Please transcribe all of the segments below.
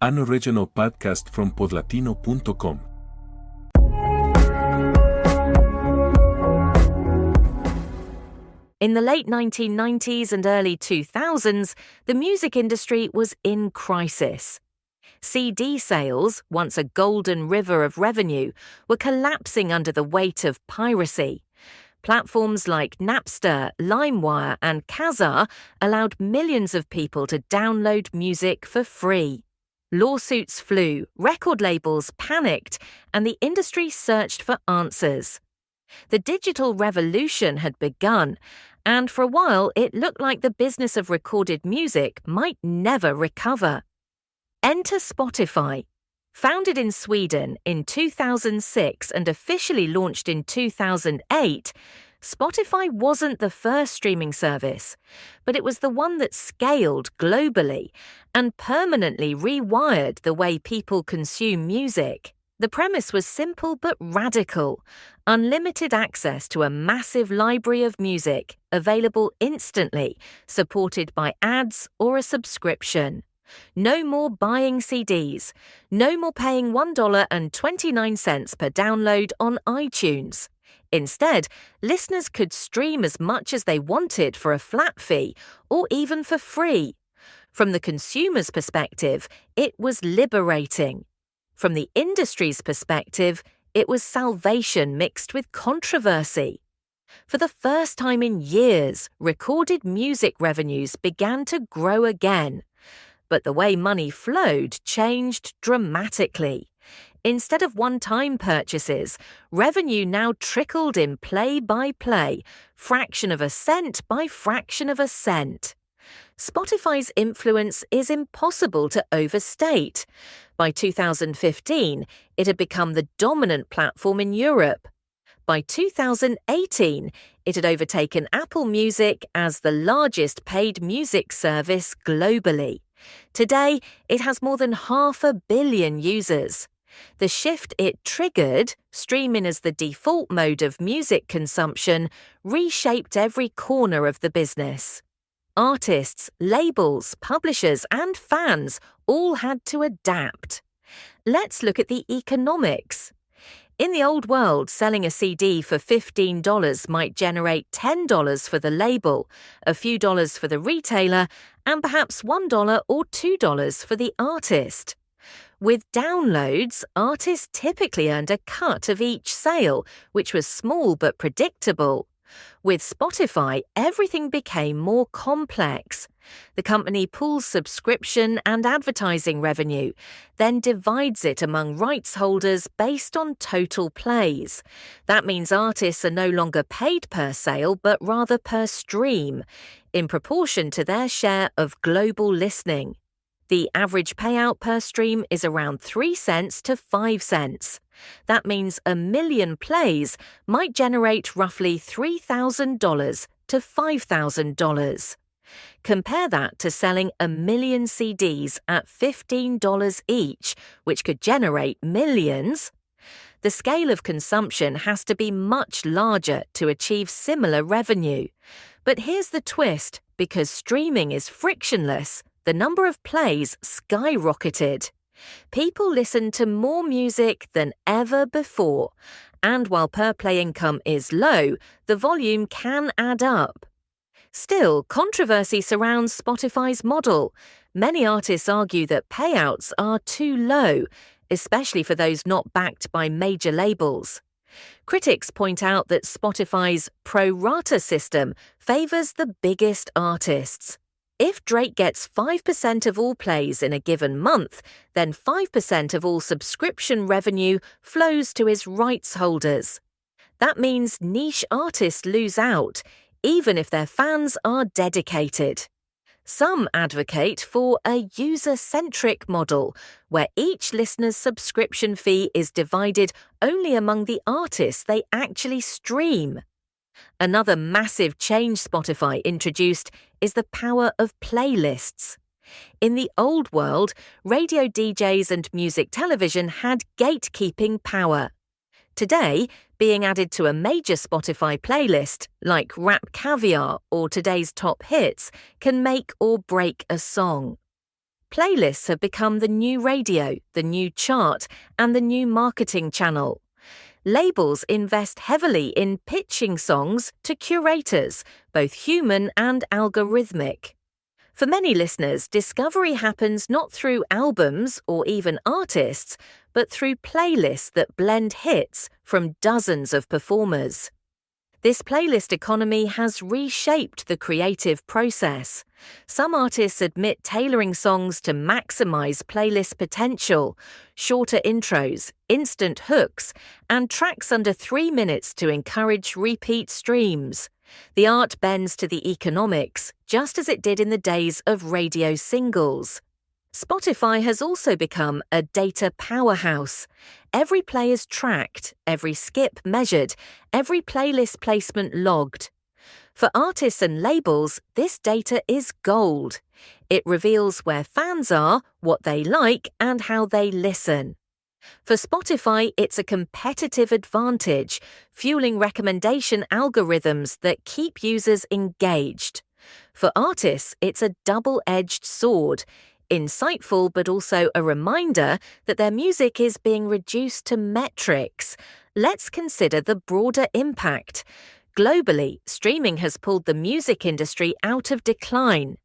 An original podcast from podlatino.com. In the late 1990s and early 2000s, the music industry was in crisis. CD sales, once a golden river of revenue, were collapsing under the weight of piracy. Platforms like Napster, LimeWire, and Kazaa allowed millions of people to download music for free. Lawsuits flew, record labels panicked, and the industry searched for answers. The digital revolution had begun, and for a while it looked like the business of recorded music might never recover. Enter Spotify. Founded in Sweden in 2006 and officially launched in 2008, Spotify wasn't the first streaming service, but it was the one that scaled globally and permanently rewired the way people consume music. The premise was simple but radical: unlimited access to a massive library of music, available instantly, supported by ads or a subscription. No more buying CDs. No more paying $1.29 per download on iTunes. Instead, listeners could stream as much as they wanted for a flat fee, or even for free. From the consumer's perspective, it was liberating. From the industry's perspective, it was salvation mixed with controversy. For the first time in years, recorded music revenues began to grow again. But the way money flowed changed dramatically. Instead of one-time purchases, revenue now trickled in play-by-play, fraction of a cent by fraction of a cent. Spotify's influence is impossible to overstate. By 2015, it had become the dominant platform in Europe. By 2018, it had overtaken Apple Music as the largest paid music service globally. Today, it has more than 500 million users. The shift it triggered, streaming as the default mode of music consumption, reshaped every corner of the business. Artists, labels, publishers, and fans all had to adapt. Let's look at the economics. In the old world, selling a CD for $15 might generate $10 for the label, a few dollars for the retailer, and perhaps $1 or $2 for the artist. With downloads, artists typically earned a cut of each sale, which was small but predictable. With Spotify, everything became more complex. The company pools subscription and advertising revenue, then divides it among rights holders based on total plays. That means artists are no longer paid per sale, but rather per stream, in proportion to their share of global listening. The average payout per stream is around 3 cents to 5 cents. That means 1 million plays might generate roughly $3,000 to $5,000. Compare that to selling 1 million CDs at $15 each, which could generate millions. The scale of consumption has to be much larger to achieve similar revenue. But here's the twist: because streaming is frictionless, the number of plays skyrocketed. People listen to more music than ever before, and while per-play income is low, the volume can add up. Still, controversy surrounds Spotify's model. Many artists argue that payouts are too low, especially for those not backed by major labels. Critics point out that Spotify's pro-rata system favors the biggest artists. If Drake gets 5% of all plays in a given month, then 5% of all subscription revenue flows to his rights holders. That means niche artists lose out, even if their fans are dedicated. Some advocate for a user-centric model, where each listener's subscription fee is divided only among the artists they actually stream. Another massive change Spotify introduced is the power of playlists. In the old world, radio DJs and music television had gatekeeping power. Today, being added to a major Spotify playlist, like Rap Caviar or Today's Top Hits, can make or break a song. Playlists have become the new radio, the new chart, and the new marketing channel. Labels invest heavily in pitching songs to curators, both human and algorithmic. For many listeners, discovery happens not through albums or even artists, but through playlists that blend hits from dozens of performers. This playlist economy has reshaped the creative process. Some artists admit tailoring songs to maximize playlist potential, shorter intros, instant hooks, and tracks under 3 minutes to encourage repeat streams. The art bends to the economics, just as it did in the days of radio singles. Spotify has also become a data powerhouse. Every play is tracked, every skip measured, every playlist placement logged. For artists and labels, this data is gold. It reveals where fans are, what they like, and how they listen. For Spotify, it's a competitive advantage, fueling recommendation algorithms that keep users engaged. For artists, it's a double-edged sword. Insightful, but also a reminder that their music is being reduced to metrics. Let's consider the broader impact. Globally, streaming has pulled the music industry out of decline.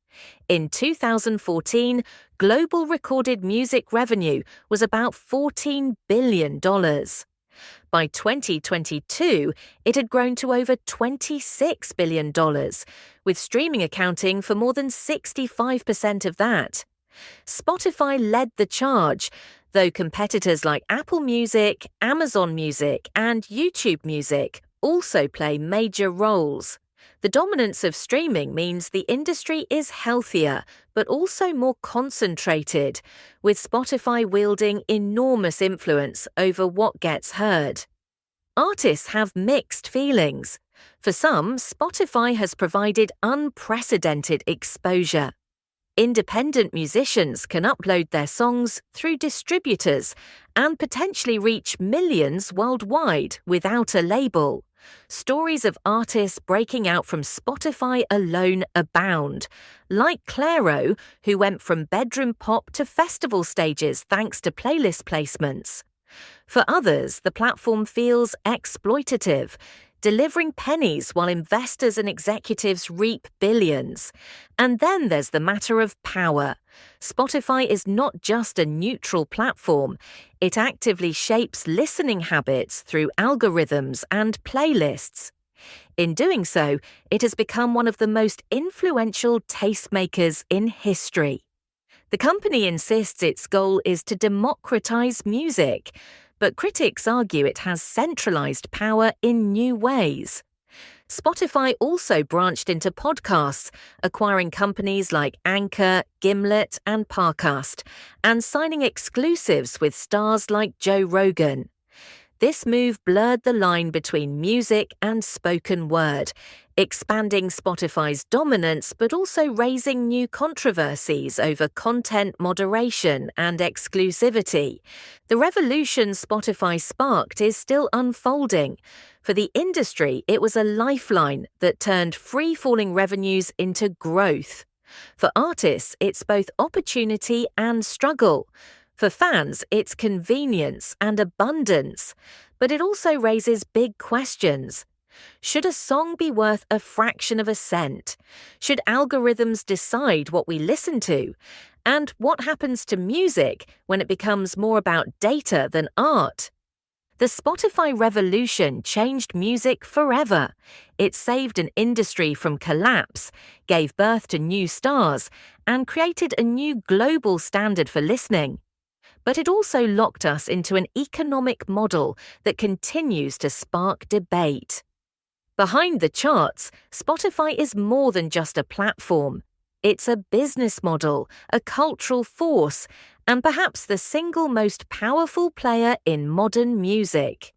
In 2014, global recorded music revenue was about $14 billion. By 2022, it had grown to over $26 billion, with streaming accounting for more than 65% of that. Spotify led the charge, though competitors like Apple Music, Amazon Music, and YouTube Music also play major roles. The dominance of streaming means the industry is healthier, but also more concentrated, with Spotify wielding enormous influence over what gets heard. Artists have mixed feelings. For some, Spotify has provided unprecedented exposure. Independent musicians can upload their songs through distributors and potentially reach millions worldwide without a label. Stories of artists breaking out from Spotify alone abound, like Clairo, who went from bedroom pop to festival stages thanks to playlist placements. For others, the platform feels exploitative, delivering pennies while investors and executives reap billions. And then there's the matter of power. Spotify is not just a neutral platform. It actively shapes listening habits through algorithms and playlists. In doing so, it has become one of the most influential tastemakers in history. The company insists its goal is to democratize music, but critics argue it has centralized power in new ways. Spotify also branched into podcasts, acquiring companies like Anchor, Gimlet, and Parcast, and signing exclusives with stars like Joe Rogan. This move blurred the line between music and spoken word, expanding Spotify's dominance but also raising new controversies over content moderation and exclusivity. The revolution Spotify sparked is still unfolding. For the industry, it was a lifeline that turned free-falling revenues into growth. For artists, it's both opportunity and struggle. For fans, it's convenience and abundance. But it also raises big questions. Should a song be worth a fraction of a cent? Should algorithms decide what we listen to? And what happens to music when it becomes more about data than art? The Spotify revolution changed music forever. It saved an industry from collapse, gave birth to new stars, and created a new global standard for listening. But it also locked us into an economic model that continues to spark debate. Behind the charts, Spotify is more than just a platform. It's a business model, a cultural force, and perhaps the single most powerful player in modern music.